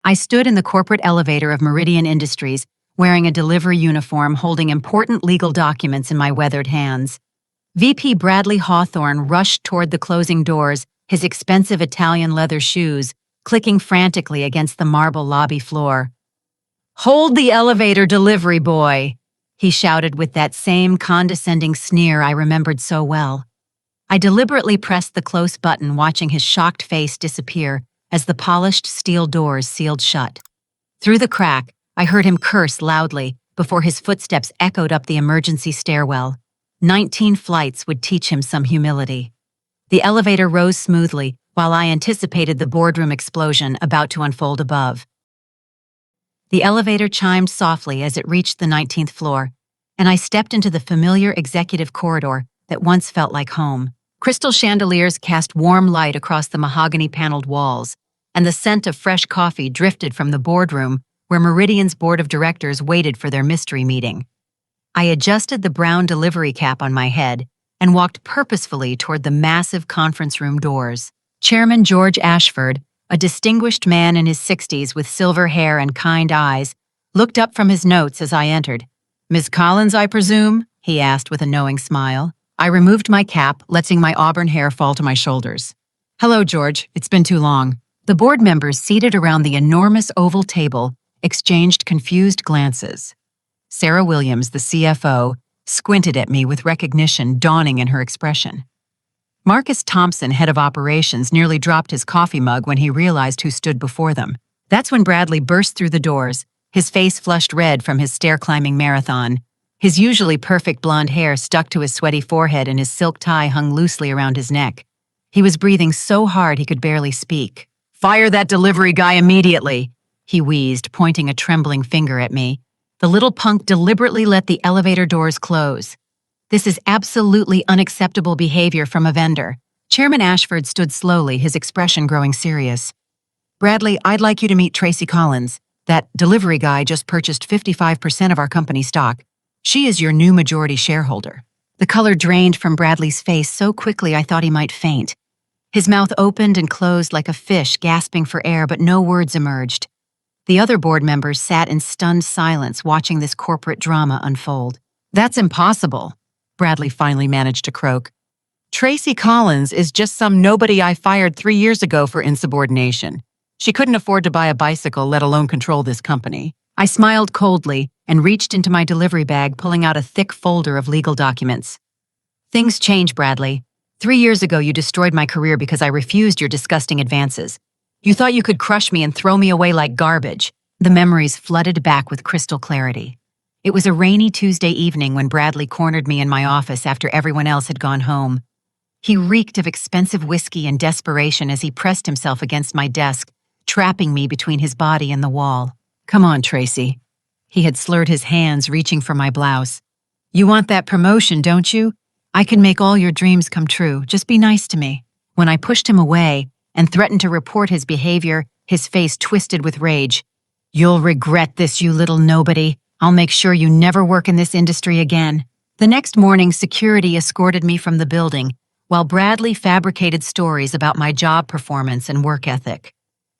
I stood in the corporate elevator of Meridian Industries, wearing a delivery uniform holding important legal documents in my weathered hands. VP Bradley Hawthorne rushed toward the closing doors, his expensive Italian leather shoes clicking frantically against the marble lobby floor. "Hold the elevator, delivery boy," he shouted with that same condescending sneer I remembered so well. I deliberately pressed the close button, watching his shocked face disappear as the polished steel doors sealed shut. Through the crack, I heard him curse loudly before his footsteps echoed up the emergency stairwell. 19 flights would teach him some humility. The elevator rose smoothly while I anticipated the boardroom explosion about to unfold above. The elevator chimed softly as it reached the 19th floor, and I stepped into the familiar executive corridor that once felt like home. Crystal chandeliers cast warm light across the mahogany-paneled walls, and the scent of fresh coffee drifted from the boardroom where Meridian's board of directors waited for their mystery meeting. I adjusted the brown delivery cap on my head and walked purposefully toward the massive conference room doors. Chairman George Ashford, a distinguished man in his 60s with silver hair and kind eyes, looked up from his notes as I entered. "Ms. Collins, I presume?" he asked with a knowing smile. I removed my cap, letting my auburn hair fall to my shoulders. "Hello, George. It's been too long." The board members seated around the enormous oval table exchanged confused glances. Sarah Williams, the CFO, squinted at me with recognition dawning in her expression. Marcus Thompson, head of operations, nearly dropped his coffee mug when he realized who stood before them. That's when Bradley burst through the doors, his face flushed red from his stair-climbing marathon. His usually perfect blonde hair stuck to his sweaty forehead and his silk tie hung loosely around his neck. He was breathing so hard he could barely speak. "Fire that delivery guy immediately," he wheezed, pointing a trembling finger at me. The little punk deliberately let the elevator doors close. "This is absolutely unacceptable behavior from a vendor." Chairman Ashford stood slowly, his expression growing serious. "Bradley, I'd like you to meet Tracy Collins. That delivery guy just purchased 55% of our company stock. She is your new majority shareholder." The color drained from Bradley's face so quickly I thought he might faint. His mouth opened and closed like a fish gasping for air, but no words emerged. The other board members sat in stunned silence watching this corporate drama unfold. "That's impossible," Bradley finally managed to croak. "Tracy Collins is just some nobody I fired 3 years ago for insubordination. She couldn't afford to buy a bicycle, let alone control this company." I smiled coldly and reached into my delivery bag, pulling out a thick folder of legal documents. "Things change, Bradley. 3 years ago, you destroyed my career because I refused your disgusting advances. You thought you could crush me and throw me away like garbage." The memories flooded back with crystal clarity. It was a rainy Tuesday evening when Bradley cornered me in my office after everyone else had gone home. He reeked of expensive whiskey and desperation as he pressed himself against my desk, trapping me between his body and the wall. "Come on, Tracy." He had slurred his hands, reaching for my blouse. "You want that promotion, don't you? I can make all your dreams come true. Just be nice to me." When I pushed him away and threatened to report his behavior, his face twisted with rage. "You'll regret this, you little nobody. I'll make sure you never work in this industry again." The next morning, security escorted me from the building, while Bradley fabricated stories about my job performance and work ethic.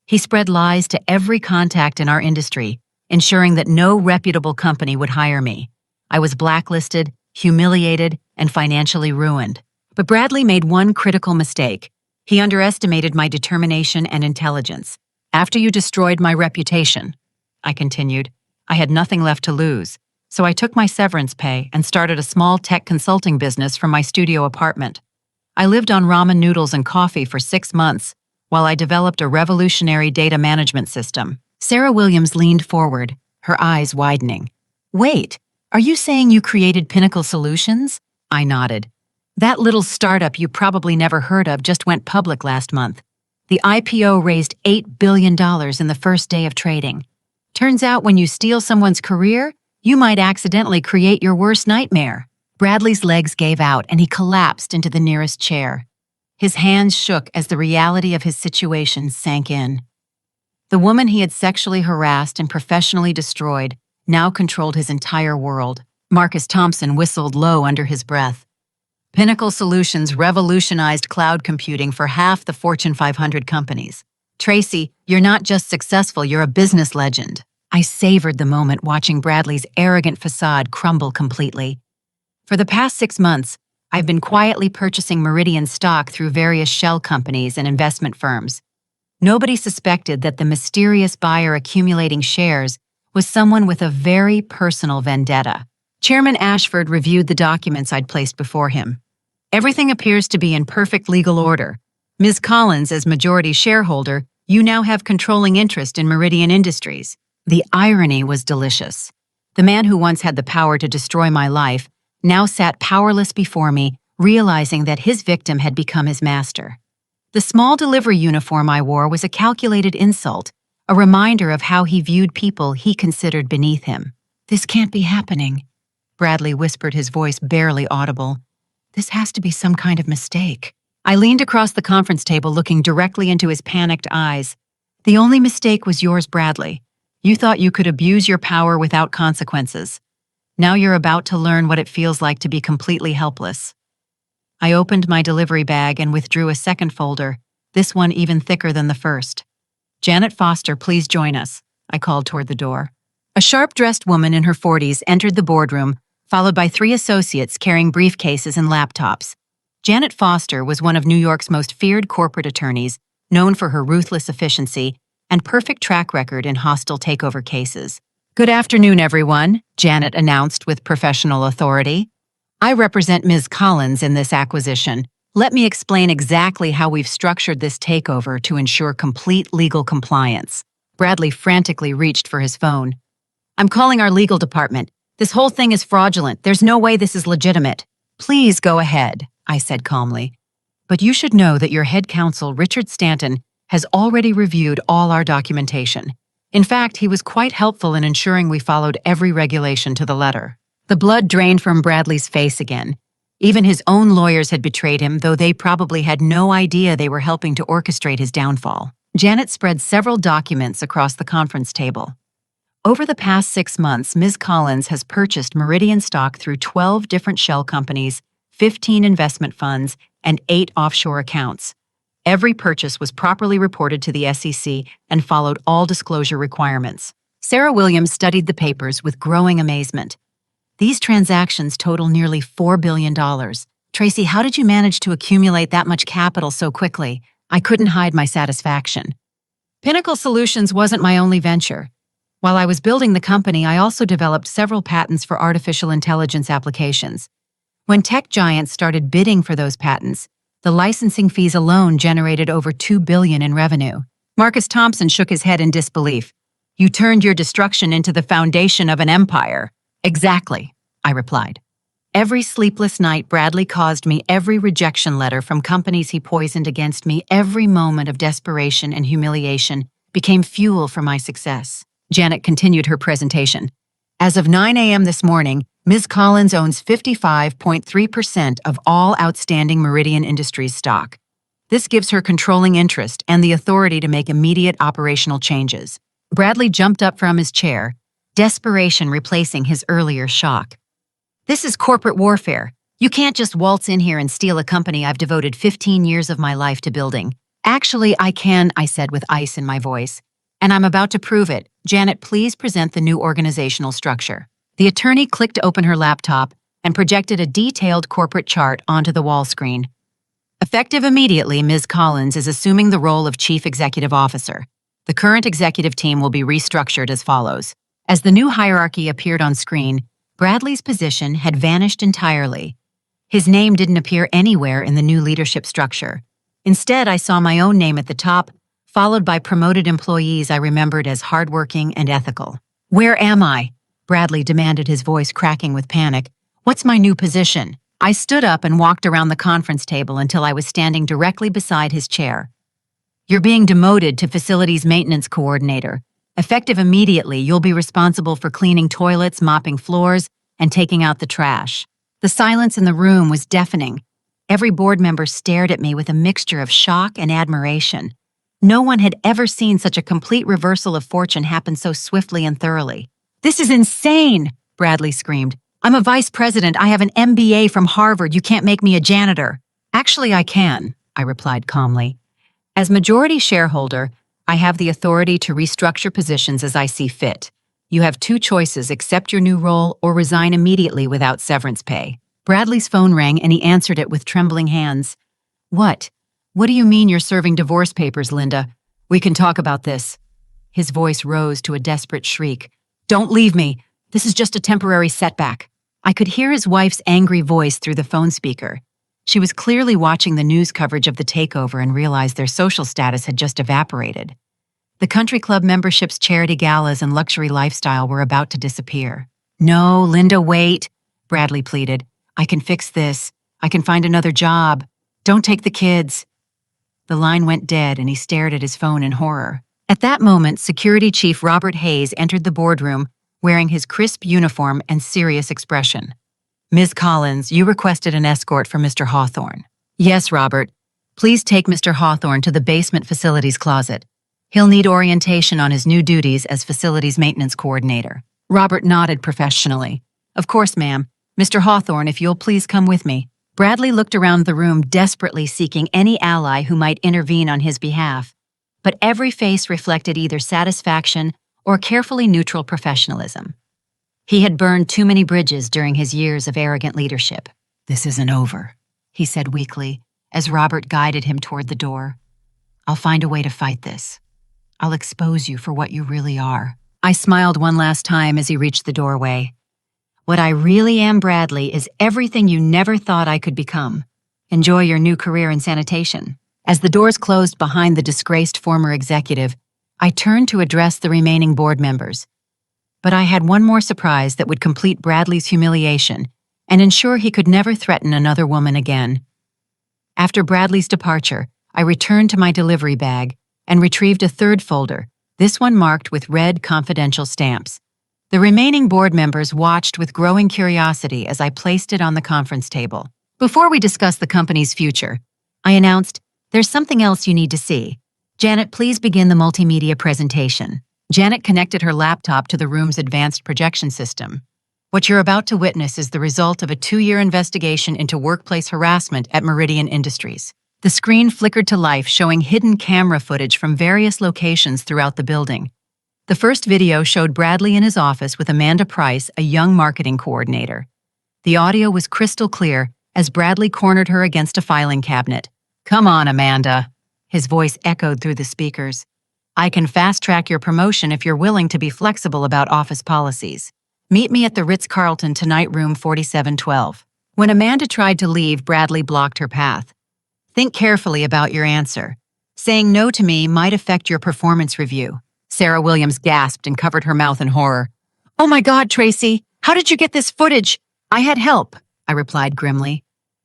He spread lies to every contact in our industry, ensuring that no reputable company would hire me. I was blacklisted, humiliated, and financially ruined. But Bradley made one critical mistake. He underestimated my determination and intelligence. "After you destroyed my reputation," I continued, "I had nothing left to lose, so I took my severance pay and started a small tech consulting business from my studio apartment. I lived on ramen noodles and coffee for 6 months while I developed a revolutionary data management system." Sarah Williams leaned forward, her eyes widening. "Wait, are you saying you created Pinnacle Solutions?" I nodded. "That little startup you probably never heard of just went public last month. The IPO raised $8 billion in the first day of trading. Turns out when you steal someone's career, you might accidentally create your worst nightmare." Bradley's legs gave out and he collapsed into the nearest chair. His hands shook as the reality of his situation sank in. The woman he had sexually harassed and professionally destroyed now controlled his entire world. Marcus Thompson whistled low under his breath. "Pinnacle Solutions revolutionized cloud computing for half the Fortune 500 companies. Tracy, you're not just successful, you're a business legend. I savored the moment watching Bradley's arrogant facade crumble completely. For the past 6 months, I've been quietly purchasing Meridian stock through various shell companies and investment firms. Nobody suspected that the mysterious buyer accumulating shares was someone with a very personal vendetta. Chairman Ashford reviewed the documents I'd placed before him. Everything appears to be in perfect legal order. Ms. Collins, as majority shareholder, you now have controlling interest in Meridian Industries. The irony was delicious. The man who once had the power to destroy my life now sat powerless before me, realizing that his victim had become his master. The small delivery uniform I wore was a calculated insult, a reminder of how he viewed people he considered beneath him. "This can't be happening," Bradley whispered, his voice barely audible. "This has to be some kind of mistake." I leaned across the conference table, looking directly into his panicked eyes. "The only mistake was yours, Bradley. You thought you could abuse your power without consequences. Now you're about to learn what it feels like to be completely helpless." I opened my delivery bag and withdrew a second folder, this one even thicker than the first. "Janet Foster, please join us," I called toward the door. A sharp-dressed woman in her 40s entered the boardroom, followed by 3 associates carrying briefcases and laptops. Janet Foster was one of New York's most feared corporate attorneys, known for her ruthless efficiency and perfect track record in hostile takeover cases. "Good afternoon, everyone," Janet announced with professional authority. "I represent Ms. Collins in this acquisition. Let me explain exactly how we've structured this takeover to ensure complete legal compliance." Bradley frantically reached for his phone. "I'm calling our legal department. This whole thing is fraudulent. There's no way this is legitimate." "Please go ahead," I said calmly. "But you should know that your head counsel, Richard Stanton, has already reviewed all our documentation. In fact, he was quite helpful in ensuring we followed every regulation to the letter." The blood drained from Bradley's face again. Even his own lawyers had betrayed him, though they probably had no idea they were helping to orchestrate his downfall. Janet spread several documents across the conference table. Over the past 6 months, Ms. Collins has purchased Meridian stock through 12 different shell companies, 15 investment funds, and 8 offshore accounts. Every purchase was properly reported to the SEC and followed all disclosure requirements. Sarah Williams studied the papers with growing amazement. "These transactions total nearly $4 billion. Tracy, how did you manage to accumulate that much capital so quickly?" I couldn't hide my satisfaction. Pinnacle Solutions wasn't my only venture. While I was building the company, I also developed several patents for artificial intelligence applications. When tech giants started bidding for those patents, the licensing fees alone generated over $2 billion in revenue. Marcus Thompson shook his head in disbelief. "You turned your destruction into the foundation of an empire." "Exactly," I replied. Every sleepless night Bradley caused me, every rejection letter from companies he poisoned against me, every moment of desperation and humiliation became fuel for my success. Janet continued her presentation. "As of 9 a.m. this morning, Ms. Collins owns 55.3% of all outstanding Meridian Industries stock. This gives her controlling interest and the authority to make immediate operational changes." Bradley jumped up from his chair, desperation replacing his earlier shock. "This is corporate warfare. You can't just waltz in here and steal a company I've devoted 15 years of my life to building." "Actually, I can," I said with ice in my voice. "And I'm about to prove it. Janet, please present the new organizational structure." The attorney clicked to open her laptop and projected a detailed corporate chart onto the wall screen. Effective immediately, Ms. Collins is assuming the role of Chief Executive Officer. The current executive team will be restructured as follows. As the new hierarchy appeared on screen, Bradley's position had vanished entirely. His name didn't appear anywhere in the new leadership structure. Instead, I saw my own name at the top, followed by promoted employees I remembered as hardworking and ethical. "Where am I?" Bradley demanded, his voice cracking with panic. "What's my new position?" I stood up and walked around the conference table until I was standing directly beside his chair. "You're being demoted to Facilities Maintenance Coordinator. Effective immediately, you'll be responsible for cleaning toilets, mopping floors, and taking out the trash." The silence in the room was deafening. Every board member stared at me with a mixture of shock and admiration. No one had ever seen such a complete reversal of fortune happen so swiftly and thoroughly. "This is insane!" Bradley screamed. "I'm a vice president. I have an MBA from Harvard. You can't make me a janitor." "Actually, I can," I replied calmly. As majority shareholder, I have the authority to restructure positions as I see fit. You have two choices: accept your new role or resign immediately without severance pay. Bradley's phone rang and he answered it with trembling hands. What? What do you mean you're serving divorce papers, Linda? We can talk about this. His voice rose to a desperate shriek. Don't leave me. This is just a temporary setback. I could hear his wife's angry voice through the phone speaker. She was clearly watching the news coverage of the takeover and realized their social status had just evaporated. The country club memberships, charity galas, and luxury lifestyle were about to disappear. No, Linda, wait, Bradley pleaded. I can fix this. I can find another job. Don't take the kids. The line went dead and he stared at his phone in horror. At that moment, Security Chief Robert Hayes entered the boardroom wearing his crisp uniform and serious expression. Ms. Collins, you requested an escort for Mr. Hawthorne. Yes, Robert. Please take Mr. Hawthorne to the basement facilities closet. He'll need orientation on his new duties as facilities maintenance coordinator. Robert nodded professionally. Of course, ma'am. Mr. Hawthorne, if you'll please come with me. Bradley looked around the room, desperately seeking any ally who might intervene on his behalf. But every face reflected either satisfaction or carefully neutral professionalism. He had burned too many bridges during his years of arrogant leadership. This isn't over, he said weakly, as Robert guided him toward the door. I'll find a way to fight this. I'll expose you for what you really are. I smiled one last time as he reached the doorway. What I really am, Bradley, is everything you never thought I could become. Enjoy your new career in sanitation. As the doors closed behind the disgraced former executive, I turned to address the remaining board members. But I had one more surprise that would complete Bradley's humiliation and ensure he could never threaten another woman again. After Bradley's departure, I returned to my delivery bag and retrieved a third folder, this one marked with red confidential stamps. The remaining board members watched with growing curiosity as I placed it on the conference table. Before we discuss the company's future, I announced, there's something else you need to see. Janet, please begin the multimedia presentation. Janet connected her laptop to the room's advanced projection system. What you're about to witness is the result of a 2-year investigation into workplace harassment at Meridian Industries. The screen flickered to life, showing hidden camera footage from various locations throughout the building. The first video showed Bradley in his office with Amanda Price, a young marketing coordinator. The audio was crystal clear as Bradley cornered her against a filing cabinet. Come on, Amanda. His voice echoed through the speakers. I can fast-track your promotion if you're willing to be flexible about office policies. Meet me at the Ritz-Carlton tonight, room 4712. When Amanda tried to leave, Bradley blocked her path. Think carefully about your answer. Saying no to me might affect your performance review. Sarah Williams gasped and covered her mouth in horror. Oh my God, Tracy, how did you get this footage? I had help, I replied grimly.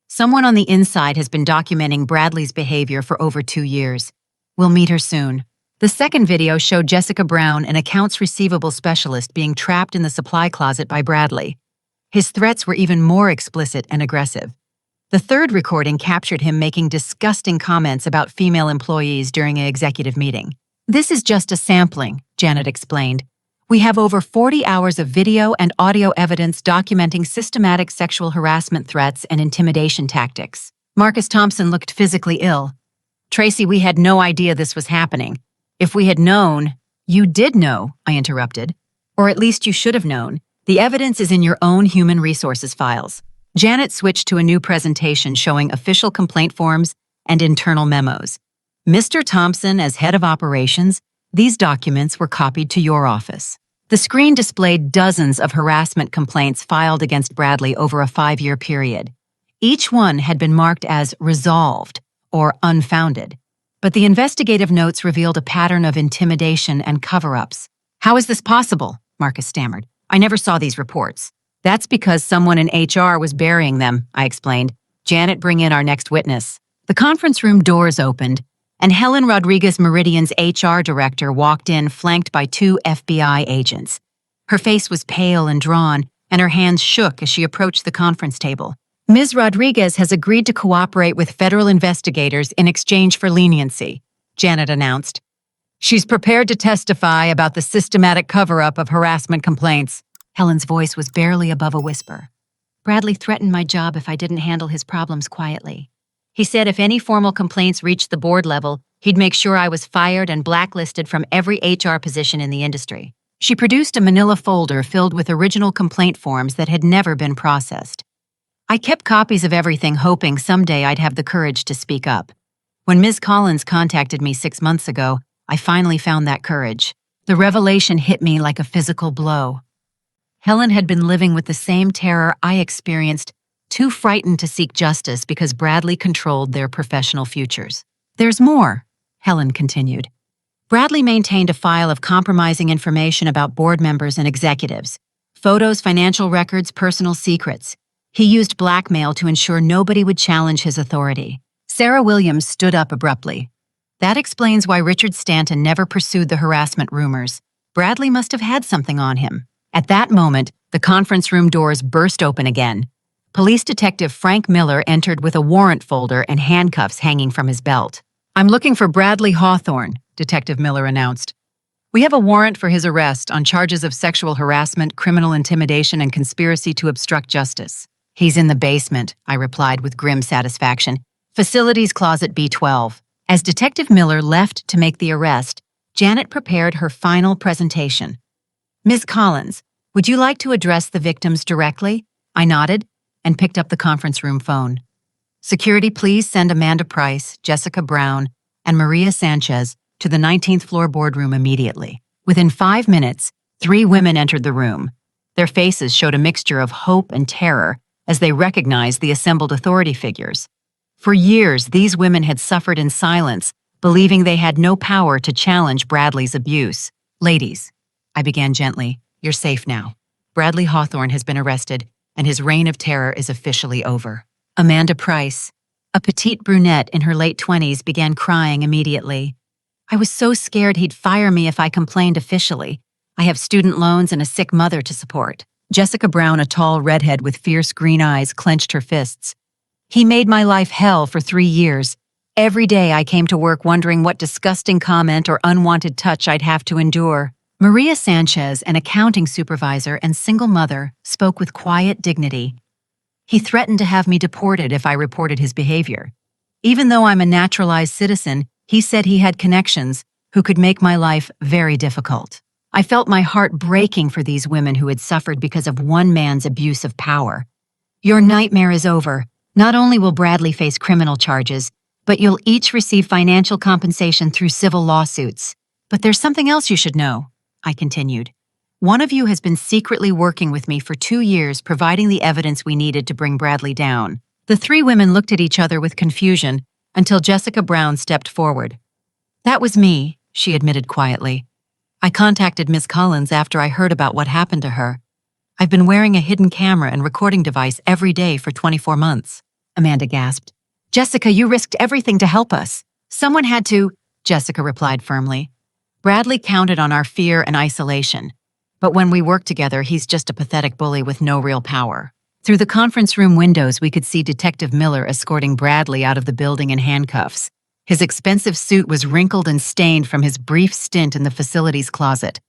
Someone on the inside has been documenting Bradley's behavior for over 2 years. We'll meet her soon. The second video showed Jessica Brown, an accounts receivable specialist, being trapped in the supply closet by Bradley. His threats were even more explicit and aggressive. The third recording captured him making disgusting comments about female employees during an executive meeting. This is just a sampling, Janet explained. We have over 40 hours of video and audio evidence documenting systematic sexual harassment threats and intimidation tactics. Marcus Thompson looked physically ill. Tracy, we had no idea this was happening. If we had known— You did know, I interrupted. Or at least you should have known. The evidence is in your own human resources files. Janet switched to a new presentation showing official complaint forms and internal memos. Mr. Thompson, as head of operations, these documents were copied to your office. The screen displayed dozens of harassment complaints filed against Bradley over a 5-year period. Each one had been marked as resolved or unfounded. But the investigative notes revealed a pattern of intimidation and cover-ups. How is this possible? Marcus stammered. I never saw these reports. That's because someone in HR was burying them, I explained. Janet, bring in our next witness. The conference room doors opened, and Helen Rodriguez, Meridian's HR director, walked in flanked by 2 FBI agents. Her face was pale and drawn, and her hands shook as she approached the conference table. Ms. Rodriguez has agreed to cooperate with federal investigators in exchange for leniency, Janet announced. She's prepared to testify about the systematic cover-up of harassment complaints. Helen's voice was barely above a whisper. Bradley threatened my job if I didn't handle his problems quietly. He said if any formal complaints reached the board level, He'd make sure I was fired and blacklisted from every HR position in the industry. She produced a manila folder filled with original complaint forms that had never been processed. I kept copies of everything, hoping someday I'd have the courage to speak up. When Ms. Collins contacted me 6 months ago, I finally found that courage. The revelation hit me like a physical blow. Helen had been living with the same terror I experienced, too frightened to seek justice because Bradley controlled their professional futures. "There's more," Helen continued. "Bradley maintained a file of compromising information about board members and executives. Photos, financial records, personal secrets. He used blackmail to ensure nobody would challenge his authority." Sarah Williams stood up abruptly. "That explains why Richard Stanton never pursued the harassment rumors. Bradley must have had something on him." At that moment, the conference room doors burst open again. Police Detective Frank Miller entered with a warrant folder and handcuffs hanging from his belt. "I'm looking for Bradley Hawthorne," Detective Miller announced. "We have a warrant for his arrest on charges of sexual harassment, criminal intimidation, and conspiracy to obstruct justice." "He's in the basement," I replied with grim satisfaction. "Facilities Closet B12. As Detective Miller left to make the arrest, Janet prepared her final presentation. "Ms. Collins, would you like to address the victims directly?" I nodded and picked up the conference room phone. "Security, please send Amanda Price, Jessica Brown, and Maria Sanchez to the 19th floor boardroom immediately." Within 5 minutes, 3 women entered the room. Their faces showed a mixture of hope and terror as they recognized the assembled authority figures. For years, these women had suffered in silence, believing they had no power to challenge Bradley's abuse. "Ladies," I began gently, "you're safe now. Bradley Hawthorne has been arrested, and his reign of terror is officially over." Amanda Price, a petite brunette in her late 20s, began crying immediately. "I was so scared he'd fire me if I complained officially. I have student loans and a sick mother to support." Jessica Brown, a tall redhead with fierce green eyes, clenched her fists. "He made my life hell for 3 years. Every day I came to work wondering what disgusting comment or unwanted touch I'd have to endure." Maria Sanchez, an accounting supervisor and single mother, spoke with quiet dignity. "He threatened to have me deported if I reported his behavior. Even though I'm a naturalized citizen, he said he had connections who could make my life very difficult." I felt my heart breaking for these women who had suffered because of one man's abuse of power. "Your nightmare is over. Not only will Bradley face criminal charges, but you'll each receive financial compensation through civil lawsuits. But there's something else you should know," I continued. "One of you has been secretly working with me for 2 years, providing the evidence we needed to bring Bradley down." The 3 women looked at each other with confusion until Jessica Brown stepped forward. "That was me," she admitted quietly. "I contacted Ms. Collins after I heard about what happened to her. I've been wearing a hidden camera and recording device every day for 24 months. Amanda gasped. "Jessica, you risked everything to help us." "Someone had to," Jessica replied firmly. "Bradley counted on our fear and isolation. But when we work together, he's just a pathetic bully with no real power." Through the conference room windows, we could see Detective Miller escorting Bradley out of the building in handcuffs. His expensive suit was wrinkled and stained from his brief stint in the facilities closet.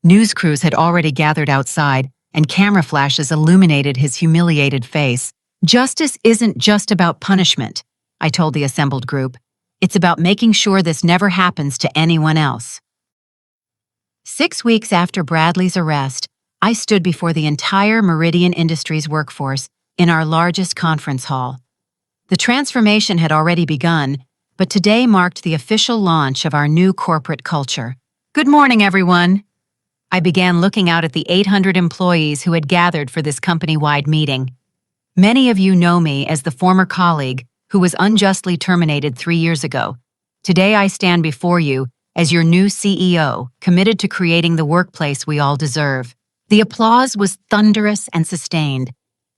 News crews had already gathered outside, and camera flashes illuminated his humiliated face. "Justice isn't just about punishment," I told the assembled group. "It's about making sure this never happens to anyone else." 6 weeks after Bradley's arrest, I stood before the entire Meridian Industries workforce in our largest conference hall. The transformation had already begun, but today marked the official launch of our new corporate culture. "Good morning, everyone." I began looking out at the 800 employees who had gathered for this company-wide meeting. Many of you know me as the former colleague who was unjustly terminated 3 years ago. Today I stand before you as your new CEO, committed to creating the workplace we all deserve. The applause was thunderous and sustained.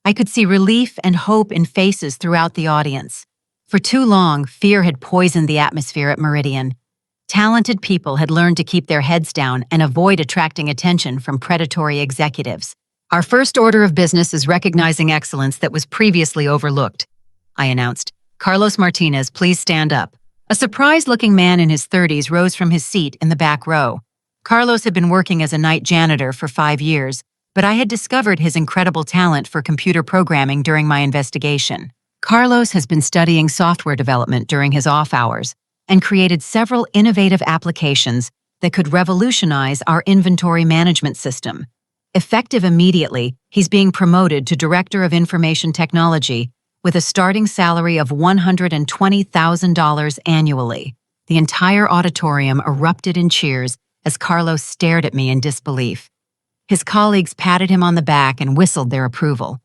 I could see relief and hope in faces throughout the audience. For too long, fear had poisoned the atmosphere at Meridian. Talented people had learned to keep their heads down and avoid attracting attention from predatory executives. "Our first order of business is recognizing excellence that was previously overlooked," I announced. "Carlos Martinez, please stand up." A surprised-looking man in his 30s rose from his seat in the back row. Carlos had been working as a night janitor for 5 years, but I had discovered his incredible talent for computer programming during my investigation. Carlos has been studying software development during his off hours, and created several innovative applications that could revolutionize our inventory management system. Effective immediately, he's being promoted to Director of Information Technology with a starting salary of $120,000 annually. The entire auditorium erupted in cheers as Carlos stared at me in disbelief. His colleagues patted him on the back and whistled their approval.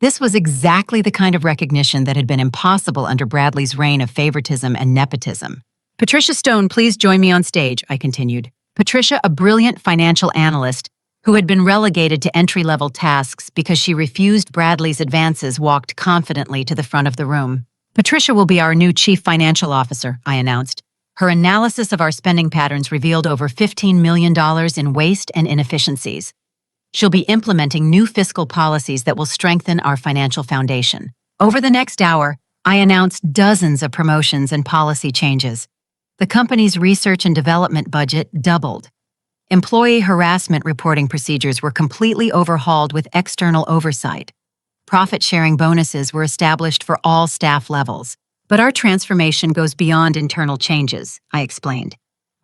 This was exactly the kind of recognition that had been impossible under Bradley's reign of favoritism and nepotism. "Patricia Stone, please join me on stage," I continued. Patricia, a brilliant financial analyst who had been relegated to entry-level tasks because she refused Bradley's advances, walked confidently to the front of the room. "Patricia will be our new Chief Financial Officer," I announced. Her analysis of our spending patterns revealed over $15 million in waste and inefficiencies. She'll be implementing new fiscal policies that will strengthen our financial foundation. Over the next hour, I announced dozens of promotions and policy changes. The company's research and development budget doubled. Employee harassment reporting procedures were completely overhauled with external oversight. Profit-sharing bonuses were established for all staff levels. But our transformation goes beyond internal changes, I explained.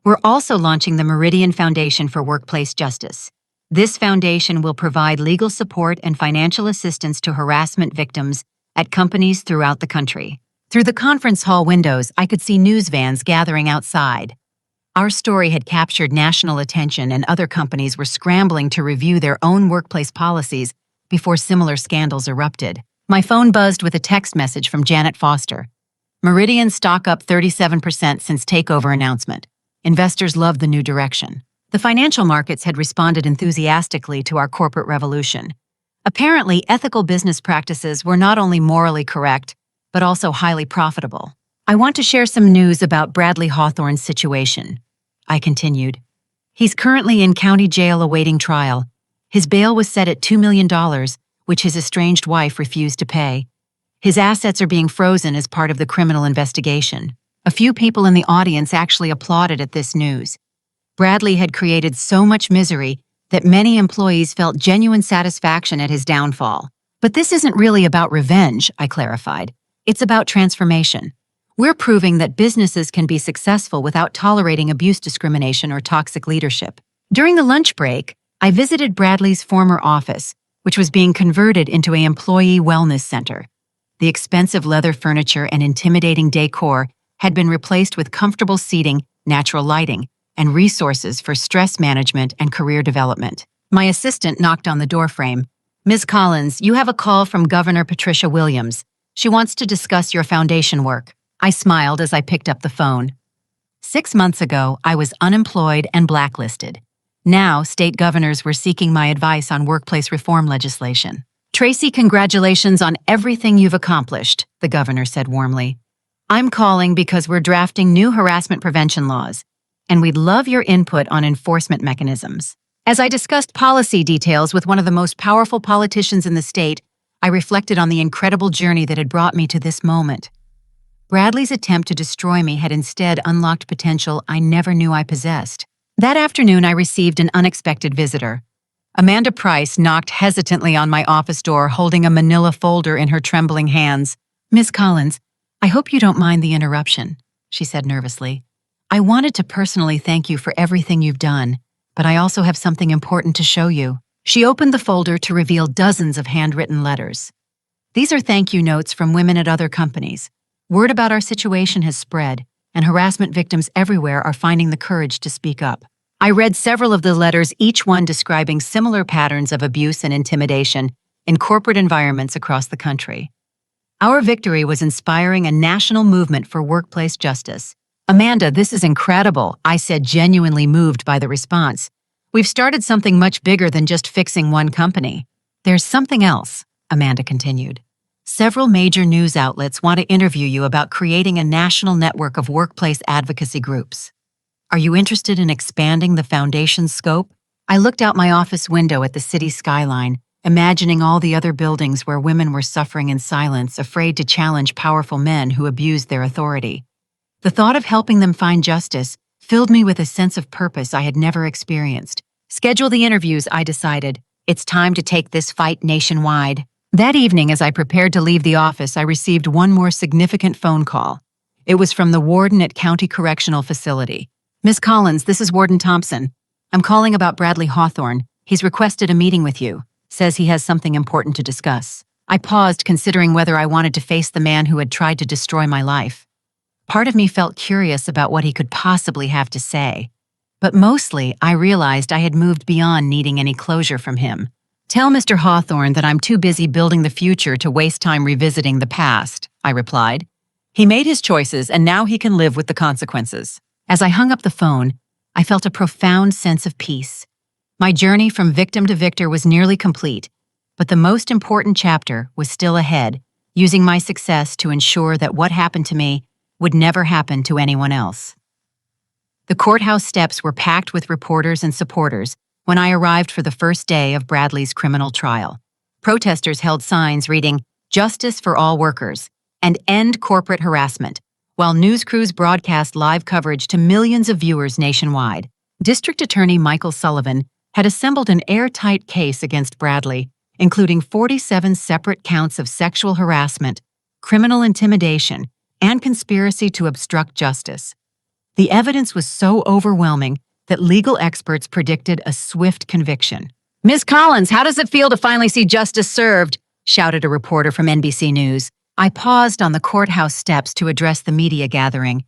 We're also launching the Meridian Foundation for Workplace Justice. This foundation will provide legal support and financial assistance to harassment victims at companies throughout the country. Through the conference hall windows, I could see news vans gathering outside. Our story had captured national attention, and other companies were scrambling to review their own workplace policies before similar scandals erupted. My phone buzzed with a text message from Janet Foster. "Meridian stock up 37% since takeover announcement. Investors love the new direction." The financial markets had responded enthusiastically to our corporate revolution. Apparently, ethical business practices were not only morally correct, but also highly profitable. "I want to share some news about Bradley Hawthorne's situation," I continued. "He's currently in county jail awaiting trial. His bail was set at $2 million, which his estranged wife refused to pay. His assets are being frozen as part of the criminal investigation." A few people in the audience actually applauded at this news. Bradley had created so much misery that many employees felt genuine satisfaction at his downfall. "But this isn't really about revenge," I clarified. "It's about transformation. We're proving that businesses can be successful without tolerating abuse, discrimination, or toxic leadership." During the lunch break, I visited Bradley's former office, which was being converted into an employee wellness center. The expensive leather furniture and intimidating decor had been replaced with comfortable seating, natural lighting, and resources for stress management and career development. My assistant knocked on the doorframe. "Ms. Collins, you have a call from Governor Patricia Williams. She wants to discuss your foundation work." I smiled as I picked up the phone. 6 months ago, I was unemployed and blacklisted. Now, state governors were seeking my advice on workplace reform legislation. "Tracy, congratulations on everything you've accomplished," the governor said warmly. "I'm calling because we're drafting new harassment prevention laws, and we'd love your input on enforcement mechanisms." As I discussed policy details with one of the most powerful politicians in the state, I reflected on the incredible journey that had brought me to this moment. Bradley's attempt to destroy me had instead unlocked potential I never knew I possessed. That afternoon, I received an unexpected visitor. Amanda Price knocked hesitantly on my office door, holding a manila folder in her trembling hands. "Ms. Collins, I hope you don't mind the interruption," she said nervously. "I wanted to personally thank you for everything you've done, but I also have something important to show you." She opened the folder to reveal dozens of handwritten letters. "These are thank you notes from women at other companies. Word about our situation has spread, and harassment victims everywhere are finding the courage to speak up." I read several of the letters, each one describing similar patterns of abuse and intimidation in corporate environments across the country. Our victory was inspiring a national movement for workplace justice. "Amanda, this is incredible," I said, genuinely moved by the response. "We've started something much bigger than just fixing one company." "There's something else," Amanda continued. "Several major news outlets want to interview you about creating a national network of workplace advocacy groups. Are you interested in expanding the foundation's scope?" I looked out my office window at the city skyline, imagining all the other buildings where women were suffering in silence, afraid to challenge powerful men who abused their authority. The thought of helping them find justice filled me with a sense of purpose I had never experienced. "Schedule the interviews," I decided. "It's time to take this fight nationwide." That evening, as I prepared to leave the office, I received one more significant phone call. It was from the warden at County Correctional Facility. "Miss Collins, this is Warden Thompson. I'm calling about Bradley Hawthorne. He's requested a meeting with you. Says he has something important to discuss." I paused, considering whether I wanted to face the man who had tried to destroy my life. Part of me felt curious about what he could possibly have to say. But mostly, I realized I had moved beyond needing any closure from him. "Tell Mr. Hawthorne that I'm too busy building the future to waste time revisiting the past," I replied. "He made his choices, and now he can live with the consequences." As I hung up the phone, I felt a profound sense of peace. My journey from victim to victor was nearly complete, but the most important chapter was still ahead, using my success to ensure that what happened to me would never happen to anyone else. The courthouse steps were packed with reporters and supporters when I arrived for the first day of Bradley's criminal trial. Protesters held signs reading, "Justice for all workers," and "End corporate harassment," while news crews broadcast live coverage to millions of viewers nationwide. District Attorney Michael Sullivan had assembled an airtight case against Bradley, including 47 separate counts of sexual harassment, criminal intimidation, and conspiracy to obstruct justice. The evidence was so overwhelming that legal experts predicted a swift conviction. "Ms. Collins, how does it feel to finally see justice served?" shouted a reporter from NBC News. I paused on the courthouse steps to address the media gathering.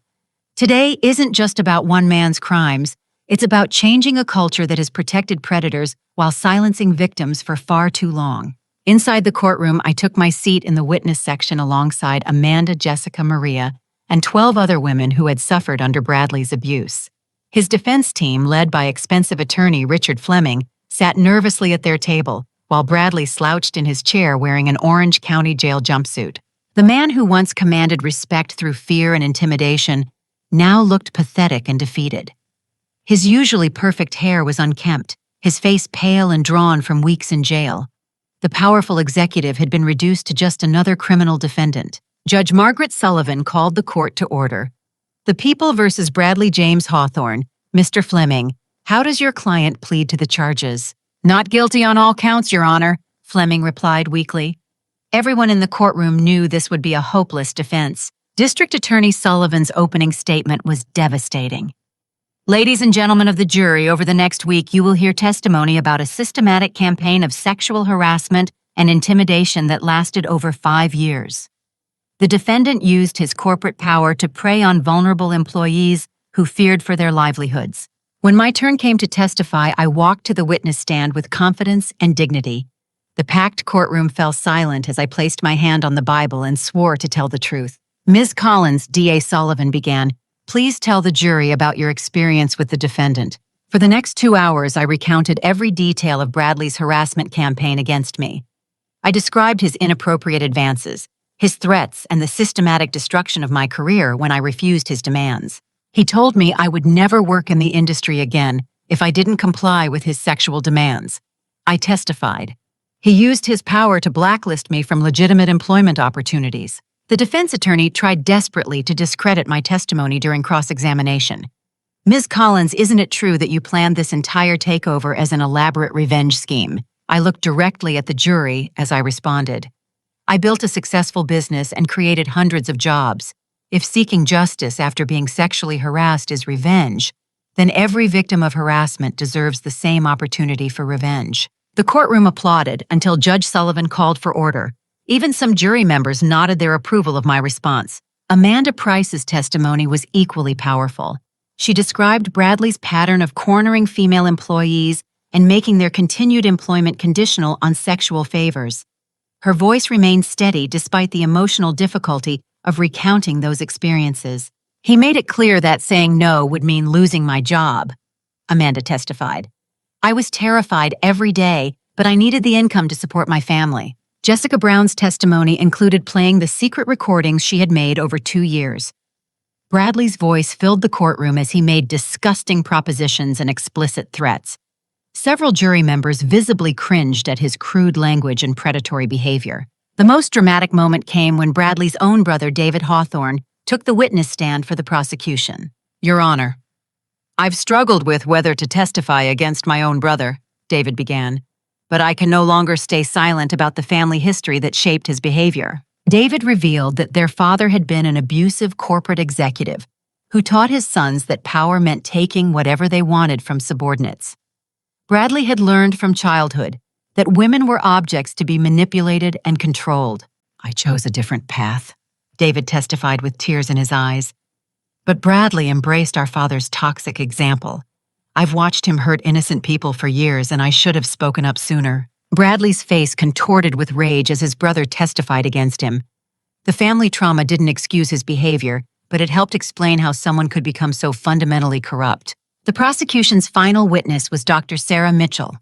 Today isn't just about one man's crimes. It's about changing a culture that has protected predators while silencing victims for far too long. Inside the courtroom, I took my seat in the witness section alongside Amanda, Jessica, Maria, and 12 other women who had suffered under Bradley's abuse. His defense team, led by expensive attorney Richard Fleming, sat nervously at their table, while Bradley slouched in his chair wearing an Orange County Jail jumpsuit. The man who once commanded respect through fear and intimidation now looked pathetic and defeated. His usually perfect hair was unkempt, his face pale and drawn from weeks in jail. The powerful executive had been reduced to just another criminal defendant. Judge Margaret Sullivan called the court to order. "The People versus Bradley James Hawthorne. Mr. Fleming, how does your client plead to the charges?" "Not guilty on all counts, Your Honor," Fleming replied weakly. Everyone in the courtroom knew this would be a hopeless defense. District Attorney Sullivan's opening statement was devastating. "Ladies and gentlemen of the jury, over the next week you will hear testimony about a systematic campaign of sexual harassment and intimidation that lasted over 5 years. The defendant used his corporate power to prey on vulnerable employees who feared for their livelihoods. When my turn came to testify, I walked to the witness stand with confidence and dignity. The packed courtroom fell silent as I placed my hand on the Bible and swore to tell the truth. "Ms. Collins," DA Sullivan began, "please tell the jury about your experience with the defendant." For the next 2 hours, I recounted every detail of Bradley's harassment campaign against me. I described his inappropriate advances, his threats, and the systematic destruction of my career when I refused his demands. He told me I would never work in the industry again if I didn't comply with his sexual demands. I testified. He used his power to blacklist me from legitimate employment opportunities. The defense attorney tried desperately to discredit my testimony during cross-examination. "Ms. Collins, isn't it true that you planned this entire takeover as an elaborate revenge scheme?" I looked directly at the jury as I responded. "I built a successful business and created hundreds of jobs. If seeking justice after being sexually harassed is revenge, then every victim of harassment deserves the same opportunity for revenge." The courtroom applauded until Judge Sullivan called for order. Even some jury members nodded their approval of my response. Amanda Price's testimony was equally powerful. She described Bradley's pattern of cornering female employees and making their continued employment conditional on sexual favors. Her voice remained steady despite the emotional difficulty of recounting those experiences. "He made it clear that saying no would mean losing my job," Amanda testified. "I was terrified every day, but I needed the income to support my family." Jessica Brown's testimony included playing the secret recordings she had made over 2 years. Bradley's voice filled the courtroom as he made disgusting propositions and explicit threats. Several jury members visibly cringed at his crude language and predatory behavior. The most dramatic moment came when Bradley's own brother, David Hawthorne, took the witness stand for the prosecution. "Your Honor, I've struggled with whether to testify against my own brother," David began, "but I can no longer stay silent about the family history that shaped his behavior." David revealed that their father had been an abusive corporate executive who taught his sons that power meant taking whatever they wanted from subordinates. Bradley had learned from childhood that women were objects to be manipulated and controlled. "I chose a different path," David testified with tears in his eyes. "But Bradley embraced our father's toxic example. I've watched him hurt innocent people for years, and I should have spoken up sooner." Bradley's face contorted with rage as his brother testified against him. The family trauma didn't excuse his behavior, but it helped explain how someone could become so fundamentally corrupt. The prosecution's final witness was Dr. Sarah Mitchell,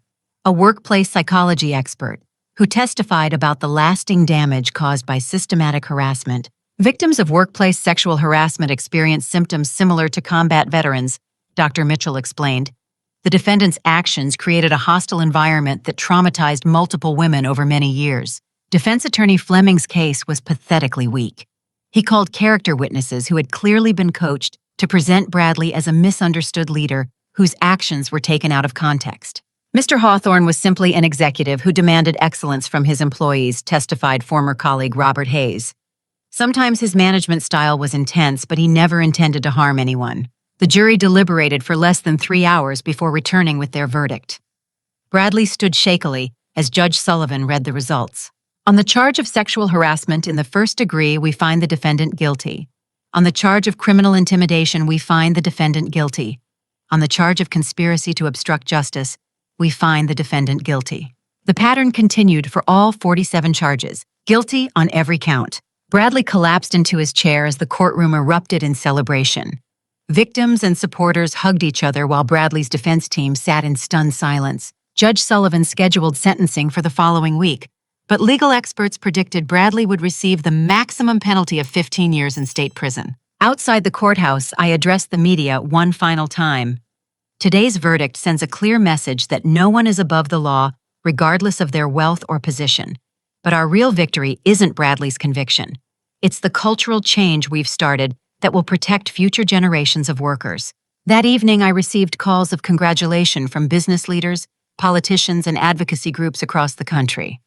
a workplace psychology expert, who testified about the lasting damage caused by systematic harassment. Victims of workplace sexual harassment experience symptoms similar to combat veterans, Dr. Mitchell explained. The defendant's actions created a hostile environment that traumatized multiple women over many years. Defense attorney Fleming's case was pathetically weak. He called character witnesses who had clearly been coached to present Bradley as a misunderstood leader whose actions were taken out of context. Mr. Hawthorne was simply an executive who demanded excellence from his employees, testified former colleague Robert Hayes. Sometimes his management style was intense, but he never intended to harm anyone. The jury deliberated for less than 3 hours before returning with their verdict. Bradley stood shakily as Judge Sullivan read the results. On the charge of sexual harassment in the first degree, we find the defendant guilty. On the charge of criminal intimidation, we find the defendant guilty. On the charge of conspiracy to obstruct justice, we find the defendant guilty. The pattern continued for all 47 charges, guilty on every count. Bradley collapsed into his chair as the courtroom erupted in celebration. Victims and supporters hugged each other while Bradley's defense team sat in stunned silence. Judge Sullivan scheduled sentencing for the following week, but legal experts predicted Bradley would receive the maximum penalty of 15 years in state prison. Outside the courthouse, I addressed the media one final time. Today's verdict sends a clear message that no one is above the law, regardless of their wealth or position. But our real victory isn't Bradley's conviction. It's the cultural change we've started that will protect future generations of workers. That evening, I received calls of congratulation from business leaders, politicians, and advocacy groups across the country.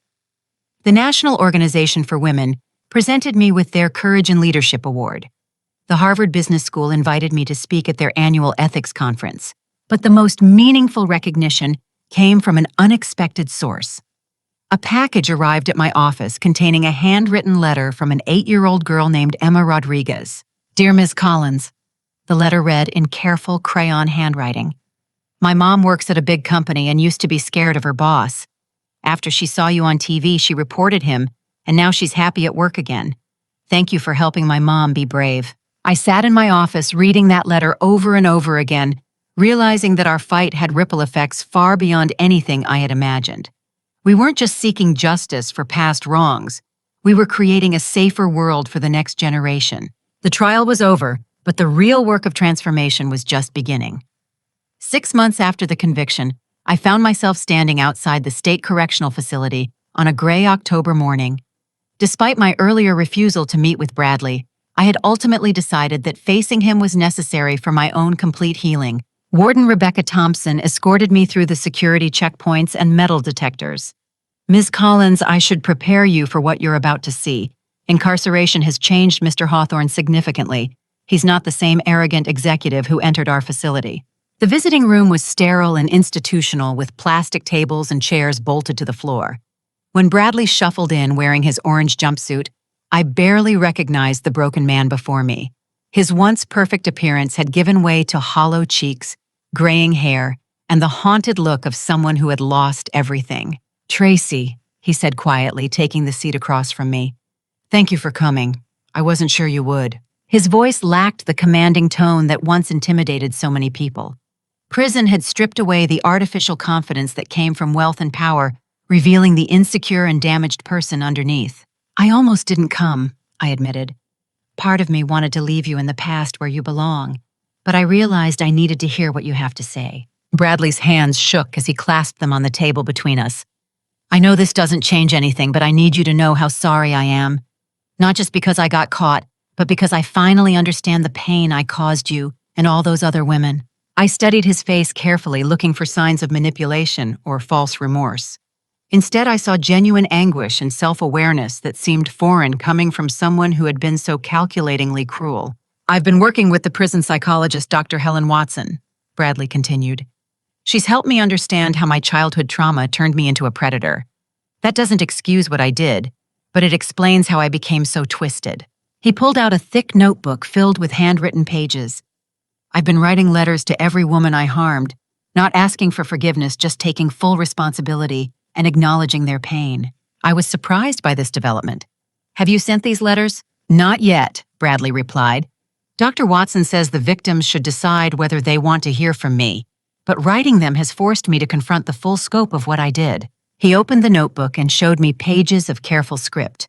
The National Organization for Women presented me with their Courage and Leadership Award. The Harvard Business School invited me to speak at their annual ethics conference. But the most meaningful recognition came from an unexpected source. A package arrived at my office containing a handwritten letter from an 8-year-old girl named Emma Rodriguez. "Dear Ms. Collins," the letter read in careful crayon handwriting. "My mom works at a big company and used to be scared of her boss. After she saw you on TV, she reported him, and now she's happy at work again. Thank you for helping my mom be brave." I sat in my office reading that letter over and over again, realizing that our fight had ripple effects far beyond anything I had imagined. We weren't just seeking justice for past wrongs. We were creating a safer world for the next generation. The trial was over, but the real work of transformation was just beginning. 6 months after the conviction, I found myself standing outside the state correctional facility on a gray October morning. Despite my earlier refusal to meet with Bradley, I had ultimately decided that facing him was necessary for my own complete healing. Warden Rebecca Thompson escorted me through the security checkpoints and metal detectors. "Ms. Collins, I should prepare you for what you're about to see. Incarceration has changed Mr. Hawthorne significantly. He's not the same arrogant executive who entered our facility." The visiting room was sterile and institutional, with plastic tables and chairs bolted to the floor. When Bradley shuffled in wearing his orange jumpsuit, I barely recognized the broken man before me. His once perfect appearance had given way to hollow cheeks, graying hair, and the haunted look of someone who had lost everything. "Tracy," he said quietly, taking the seat across from me. "Thank you for coming. I wasn't sure you would." His voice lacked the commanding tone that once intimidated so many people. Prison had stripped away the artificial confidence that came from wealth and power, revealing the insecure and damaged person underneath. "I almost didn't come," I admitted. "Part of me wanted to leave you in the past where you belong, but I realized I needed to hear what you have to say." Bradley's hands shook as he clasped them on the table between us. "I know this doesn't change anything, but I need you to know how sorry I am. Not just because I got caught, but because I finally understand the pain I caused you and all those other women." I studied his face carefully, looking for signs of manipulation or false remorse. Instead, I saw genuine anguish and self-awareness that seemed foreign coming from someone who had been so calculatingly cruel. I've been working with the prison psychologist, Dr. Helen Watson, Bradley continued. She's helped me understand how my childhood trauma turned me into a predator. That doesn't excuse what I did, but it explains how I became so twisted. He pulled out a thick notebook filled with handwritten pages. I've been writing letters to every woman I harmed, not asking for forgiveness, just taking full responsibility and acknowledging their pain. I was surprised by this development. Have you sent these letters? Not yet, Bradley replied. Dr. Watson says the victims should decide whether they want to hear from me, but writing them has forced me to confront the full scope of what I did. He opened the notebook and showed me pages of careful script.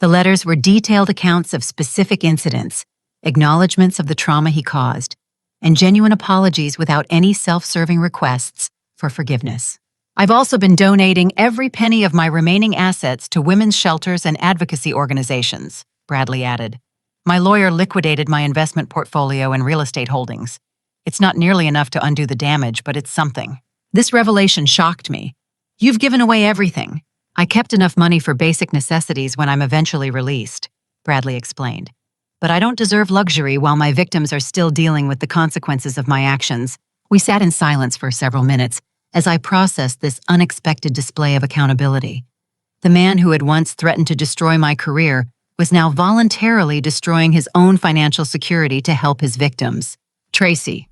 The letters were detailed accounts of specific incidents, acknowledgments of the trauma he caused, and genuine apologies without any self-serving requests for forgiveness. I've also been donating every penny of my remaining assets to women's shelters and advocacy organizations, Bradley added. My lawyer liquidated my investment portfolio and real estate holdings. It's not nearly enough to undo the damage, but it's something. This revelation shocked me. You've given away everything. I kept enough money for basic necessities when I'm eventually released, Bradley explained. But I don't deserve luxury while my victims are still dealing with the consequences of my actions. We sat in silence for several minutes as I processed this unexpected display of accountability. The man who had once threatened to destroy my career was now voluntarily destroying his own financial security to help his victims. Tracy,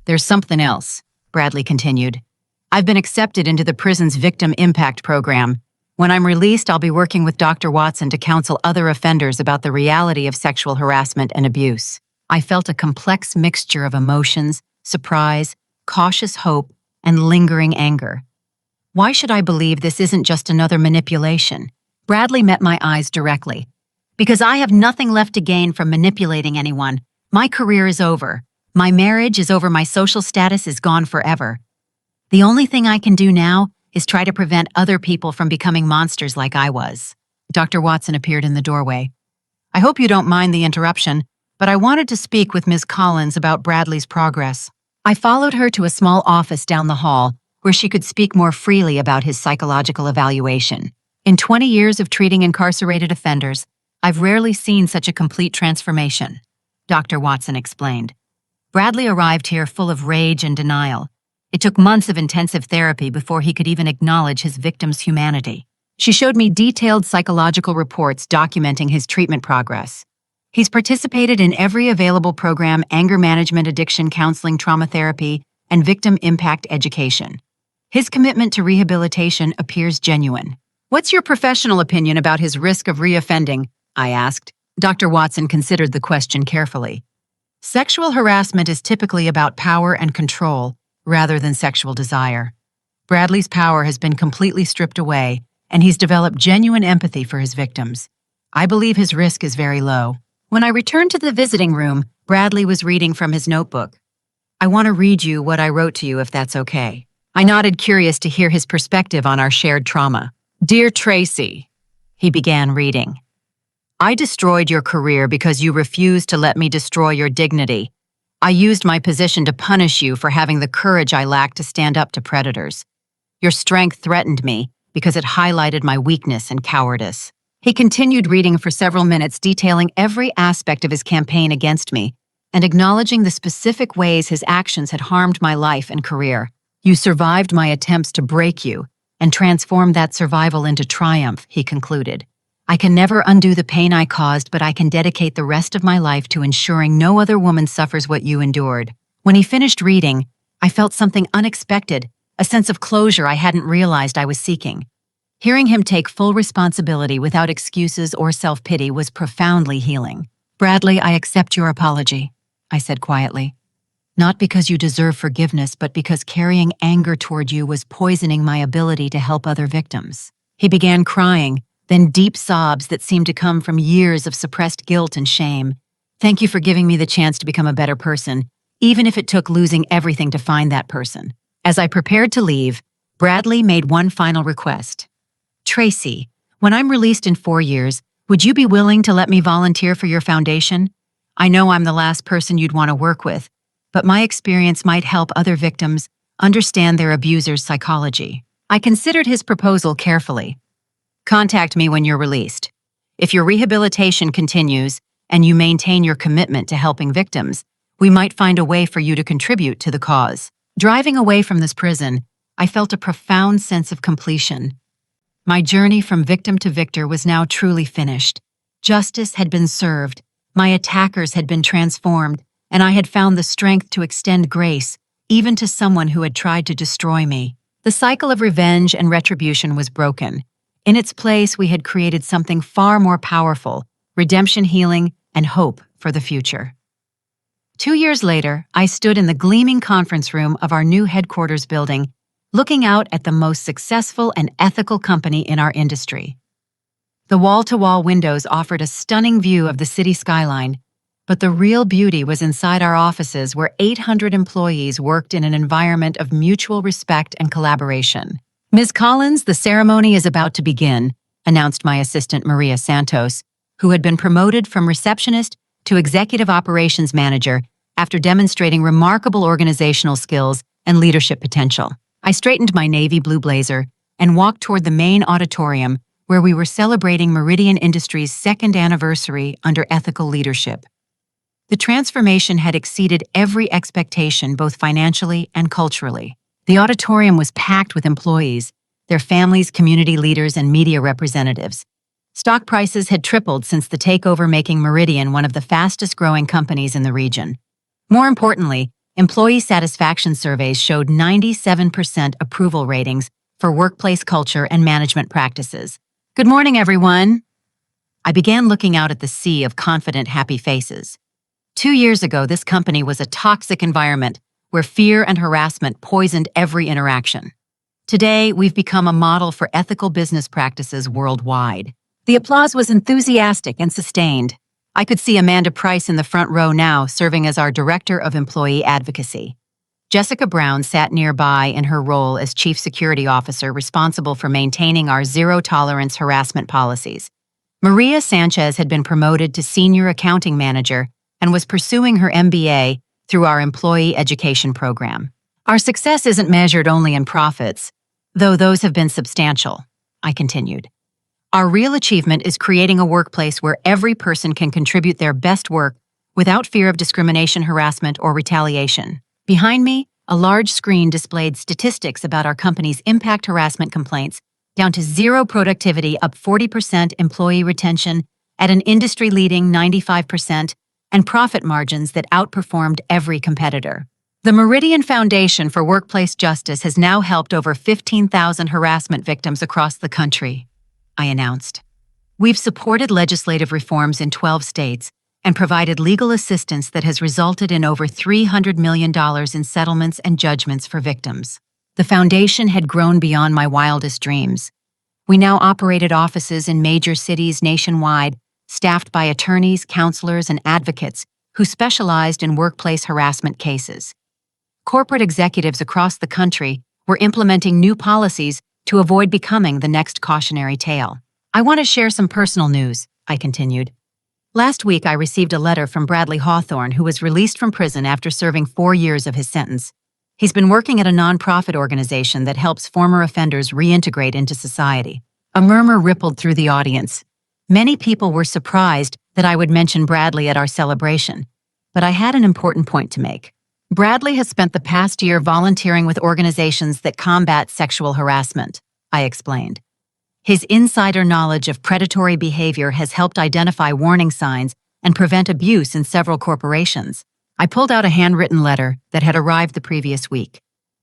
there's something else, Bradley continued. I've been accepted into the prison's Victim Impact Program. When I'm released, I'll be working with Dr. Watson to counsel other offenders about the reality of sexual harassment and abuse. I felt a complex mixture of emotions, surprise, cautious hope, and lingering anger. Why should I believe this isn't just another manipulation? Bradley met my eyes directly. Because I have nothing left to gain from manipulating anyone. My career is over. My marriage is over. My social status is gone forever. The only thing I can do now is try to prevent other people from becoming monsters like I was. Dr. Watson appeared in the doorway. I hope you don't mind the interruption, but I wanted to speak with Ms. Collins about Bradley's progress. I followed her to a small office down the hall where she could speak more freely about his psychological evaluation. In 20 years of treating incarcerated offenders, I've rarely seen such a complete transformation, Dr. Watson explained. Bradley arrived here full of rage and denial. It took months of intensive therapy before he could even acknowledge his victim's humanity. She showed me detailed psychological reports documenting his treatment progress. He's participated in every available program: anger management, addiction counseling, trauma therapy, and victim impact education. His commitment to rehabilitation appears genuine. What's your professional opinion about his risk of reoffending? I asked. Dr. Watson considered the question carefully. Sexual harassment is typically about power and control, rather than sexual desire. Bradley's power has been completely stripped away, and he's developed genuine empathy for his victims. I believe his risk is very low. When I returned to the visiting room, Bradley was reading from his notebook. I want to read you what I wrote to you, if that's okay. I nodded, curious to hear his perspective on our shared trauma. Dear Tracy, he began reading. I destroyed your career because you refused to let me destroy your dignity. I used my position to punish you for having the courage I lacked to stand up to predators. Your strength threatened me because it highlighted my weakness and cowardice. He continued reading for several minutes, detailing every aspect of his campaign against me and acknowledging the specific ways his actions had harmed my life and career. You survived my attempts to break you and transformed that survival into triumph, he concluded. I can never undo the pain I caused, but I can dedicate the rest of my life to ensuring no other woman suffers what you endured. When he finished reading, I felt something unexpected, a sense of closure I hadn't realized I was seeking. Hearing him take full responsibility without excuses or self-pity was profoundly healing. Bradley, I accept your apology, I said quietly. Not because you deserve forgiveness, but because carrying anger toward you was poisoning my ability to help other victims. He began crying, then deep sobs that seemed to come from years of suppressed guilt and shame. Thank you for giving me the chance to become a better person, even if it took losing everything to find that person. As I prepared to leave, Bradley made one final request. Tracy, when I'm released in 4 years, would you be willing to let me volunteer for your foundation? I know I'm the last person you'd want to work with, but my experience might help other victims understand their abuser's psychology. I considered his proposal carefully. Contact me when you're released. If your rehabilitation continues and you maintain your commitment to helping victims, we might find a way for you to contribute to the cause. Driving away from this prison, I felt a profound sense of completion. My journey from victim to victor was now truly finished. Justice had been served, my attackers had been transformed, and I had found the strength to extend grace, even to someone who had tried to destroy me. The cycle of revenge and retribution was broken. In its place, we had created something far more powerful: redemption, healing, and hope for the future. 2 years later, I stood in the gleaming conference room of our new headquarters building, looking out at the most successful and ethical company in our industry. The wall-to-wall windows offered a stunning view of the city skyline, but the real beauty was inside our offices, where 800 employees worked in an environment of mutual respect and collaboration. "Ms. Collins, the ceremony is about to begin," announced my assistant Maria Santos, who had been promoted from receptionist to executive operations manager after demonstrating remarkable organizational skills and leadership potential. I straightened my navy blue blazer and walked toward the main auditorium, where we were celebrating Meridian Industries' 2nd anniversary under ethical leadership. The transformation had exceeded every expectation, both financially and culturally. The auditorium was packed with employees, their families, community leaders, and media representatives. Stock prices had tripled since the takeover, making Meridian one of the fastest-growing companies in the region. More importantly, employee satisfaction surveys showed 97% approval ratings for workplace culture and management practices. "Good morning, everyone." I began looking out at the sea of confident, happy faces. 2 years ago, this company was a toxic environment where fear and harassment poisoned every interaction. Today, we've become a model for ethical business practices worldwide. The applause was enthusiastic and sustained. I could see Amanda Price in the front row now, serving as our Director of Employee Advocacy. Jessica Brown sat nearby in her role as Chief Security Officer, responsible for maintaining our zero-tolerance harassment policies. Maria Sanchez had been promoted to Senior Accounting Manager and was pursuing her MBA through our employee education program. Our success isn't measured only in profits, though those have been substantial, I continued. Our real achievement is creating a workplace where every person can contribute their best work without fear of discrimination, harassment, or retaliation. Behind me, a large screen displayed statistics about our company's impact harassment complaints, down to zero productivity, up 40%, employee retention at an industry-leading 95%, and profit margins that outperformed every competitor. The Meridian Foundation for Workplace Justice has now helped over 15,000 harassment victims across the country, I announced. We've supported legislative reforms in 12 states and provided legal assistance that has resulted in over $300 million in settlements and judgments for victims. The foundation had grown beyond my wildest dreams. We now operated offices in major cities nationwide, staffed by attorneys, counselors, and advocates who specialized in workplace harassment cases. Corporate executives across the country were implementing new policies to avoid becoming the next cautionary tale. "I want to share some personal news," I continued. "Last week, I received a letter from Bradley Hawthorne, who was released from prison after serving 4 years of his sentence. He's been working at a nonprofit organization that helps former offenders reintegrate into society." A murmur rippled through the audience. Many people were surprised that I would mention Bradley at our celebration, but I had an important point to make. Bradley has spent the past year volunteering with organizations that combat sexual harassment, I explained. His insider knowledge of predatory behavior has helped identify warning signs and prevent abuse in several corporations. I pulled out a handwritten letter that had arrived the previous week.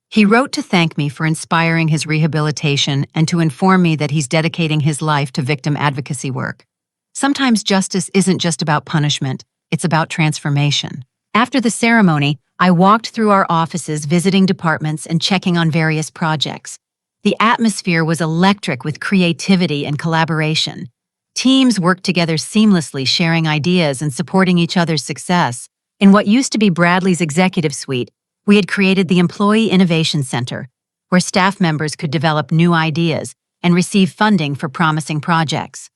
He wrote to thank me for inspiring his rehabilitation and to inform me that he's dedicating his life to victim advocacy work. Sometimes justice isn't just about punishment, it's about transformation. After the ceremony, I walked through our offices, visiting departments and checking on various projects. The atmosphere was electric with creativity and collaboration. Teams worked together seamlessly, sharing ideas and supporting each other's success. In what used to be Bradley's executive suite, we had created the Employee Innovation Center, where staff members could develop new ideas and receive funding for promising projects.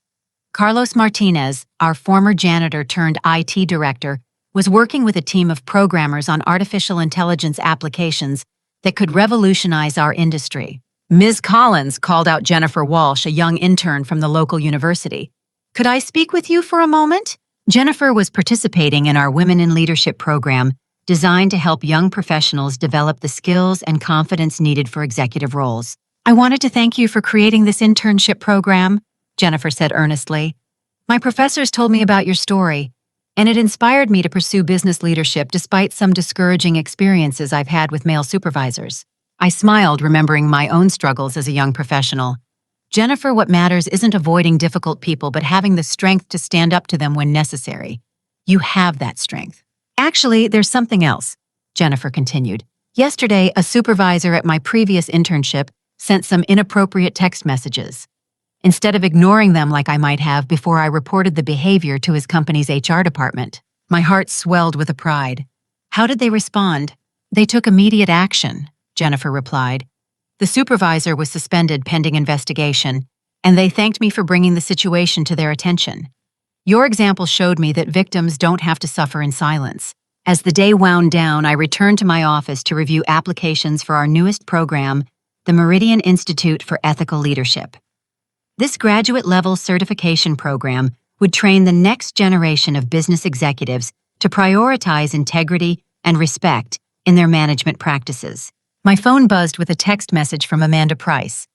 Carlos Martinez, our former janitor turned IT director, was working with a team of programmers on artificial intelligence applications that could revolutionize our industry. Ms. Collins called out Jennifer Walsh, a young intern from the local university. "Could I speak with you for a moment?" Jennifer was participating in our Women in Leadership program designed to help young professionals develop the skills and confidence needed for executive roles. "I wanted to thank you for creating this internship program," Jennifer said earnestly. "My professors told me about your story, and it inspired me to pursue business leadership despite some discouraging experiences I've had with male supervisors." I smiled, remembering my own struggles as a young professional. "Jennifer, what matters isn't avoiding difficult people, but having the strength to stand up to them when necessary. You have that strength." "Actually, there's something else," Jennifer continued. "Yesterday, a supervisor at my previous internship sent some inappropriate text messages. Instead of ignoring them like I might have before I reported the behavior to his company's HR department, my heart swelled with pride." "How did they respond?" "They took immediate action," Jennifer replied. "The supervisor was suspended pending investigation, and they thanked me for bringing the situation to their attention. Your example showed me that victims don't have to suffer in silence." As the day wound down, I returned to my office to review applications for our newest program, the Meridian Institute for Ethical Leadership. This graduate-level certification program would train the next generation of business executives to prioritize integrity and respect in their management practices. My phone buzzed with a text message from Amanda Price.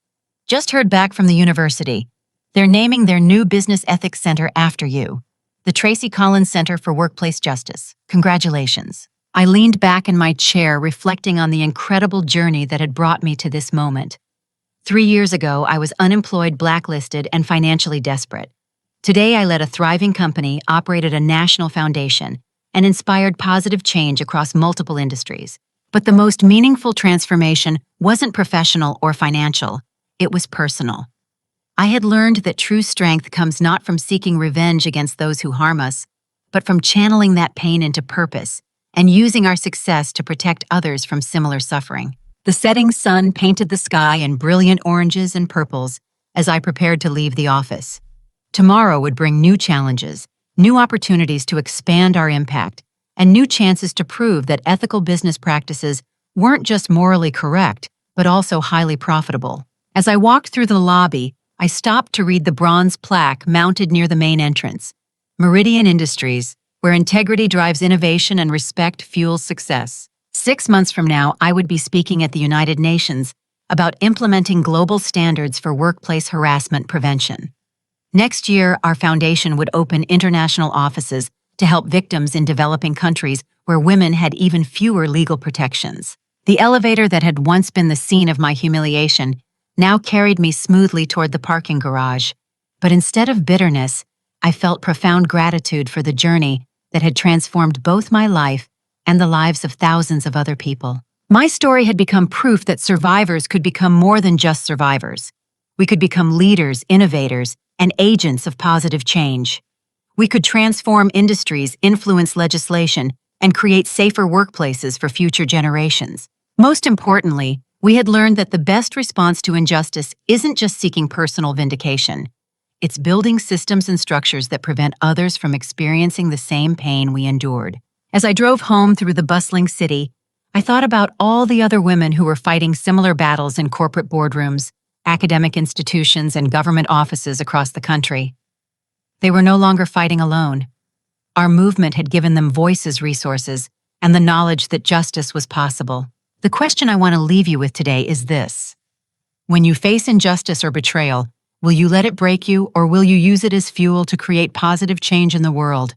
"Just heard back from the university. They're naming their new Business Ethics Center after you, the Tracy Collins Center for Workplace Justice. Congratulations." I leaned back in my chair, reflecting on the incredible journey that had brought me to this moment. 3 years ago, I was unemployed, blacklisted, and financially desperate. Today, I led a thriving company, operated a national foundation, and inspired positive change across multiple industries. But the most meaningful transformation wasn't professional or financial. It was personal. I had learned that true strength comes not from seeking revenge against those who harm us, but from channeling that pain into purpose and using our success to protect others from similar suffering. The setting sun painted the sky in brilliant oranges and purples as I prepared to leave the office. Tomorrow would bring new challenges, new opportunities to expand our impact, and new chances to prove that ethical business practices weren't just morally correct, but also highly profitable. As I walked through the lobby, I stopped to read the bronze plaque mounted near the main entrance. Meridian Industries, where integrity drives innovation and respect fuels success. 6 months from now, I would be speaking at the United Nations about implementing global standards for workplace harassment prevention. Next year, our foundation would open international offices to help victims in developing countries where women had even fewer legal protections. The elevator that had once been the scene of my humiliation now carried me smoothly toward the parking garage. But instead of bitterness, I felt profound gratitude for the journey that had transformed both my life and the lives of thousands of other people. My story had become proof that survivors could become more than just survivors. We could become leaders, innovators, and agents of positive change. We could transform industries, influence legislation, and create safer workplaces for future generations. Most importantly, we had learned that the best response to injustice isn't just seeking personal vindication. It's building systems and structures that prevent others from experiencing the same pain we endured. As I drove home through the bustling city, I thought about all the other women who were fighting similar battles in corporate boardrooms, academic institutions, and government offices across the country. They were no longer fighting alone. Our movement had given them voices, resources, and the knowledge that justice was possible. The question I want to leave you with today is this. When you face injustice or betrayal, will you let it break you, or will you use it as fuel to create positive change in the world?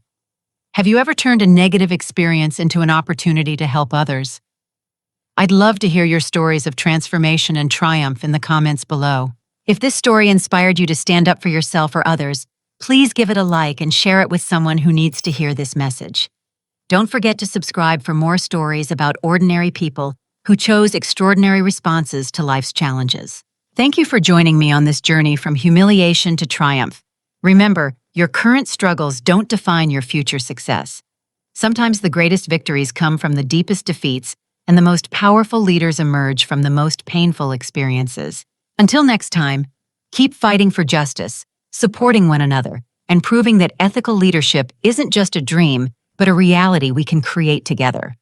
Have you ever turned a negative experience into an opportunity to help others? I'd love to hear your stories of transformation and triumph in the comments below. If this story inspired you to stand up for yourself or others, please give it a like and share it with someone who needs to hear this message. Don't forget to subscribe for more stories about ordinary people who chose extraordinary responses to life's challenges. Thank you for joining me on this journey from humiliation to triumph. Remember, your current struggles don't define your future success. Sometimes the greatest victories come from the deepest defeats, and the most powerful leaders emerge from the most painful experiences. Until next time, keep fighting for justice, supporting one another, and proving that ethical leadership isn't just a dream, but a reality we can create together.